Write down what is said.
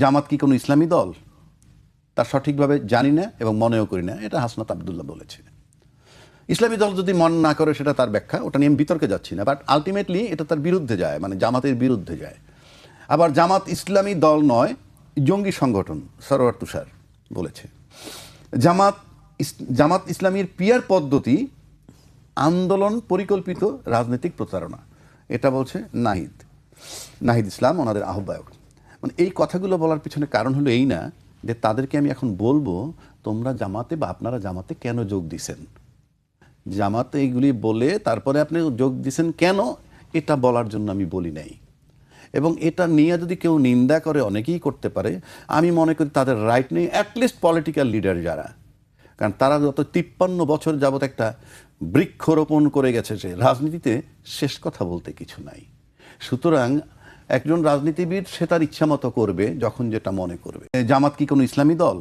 জামাত কি কোনো ইসলামী দল তা সঠিকভাবে জানি না এবং মনেও করি না, এটা হাসনাত আবদুল্লাহ বলেছে। ইসলামী দল যদি মন না করে সেটা তার ব্যাখ্যা, ওটা নিয়ে আমি বিতর্কে যাচ্ছি না, বাট আলটিমেটলি এটা তার বিরুদ্ধে যায়, মানে জামাতের বিরুদ্ধে যায়। আবার জামাত ইসলামী দল নয়, জঙ্গি সংগঠন সরোয়ার তুষার বলেছে। জামাত ইসলামীর পিয়ার পদ্ধতি আন্দোলন পরিকল্পিত রাজনৈতিক প্রতারণা, এটা বলছে নাহিদ ইসলাম, ওনাদের আহ্বায়ক। মানে এই কথাগুলো বলার পিছনে কারণ হলো এই না যে তাদেরকে আমি এখন বলবো তোমরা জামাতে বা আপনারা জামাতে কেন যোগ দিছেন, জামাতে এইগুলি বলে তারপরে আপনি যোগ দিছেন কেন, এটা বলার জন্য আমি বলি নাই। এবং এটা নিয়ে যদি কেউ নিন্দা করে, অনেকেই করতে পারে, আমি মনে করি তাদের রাইট নেই, অ্যাটলিস্ট পলিটিক্যাল লিডার যারা, কারণ তারা যত 53 বছর যাবত একটা বৃক্ষরোপণ করে গেছে, যে রাজনীতিতে শেষ কথা বলতে কিছু নাই। সুতরাং একজন রাজনীতিবিদ সে তার ইচ্ছা মতো করবে যখন যেটা মনে করবে। জামাত কি কোনো ইসলামী দল?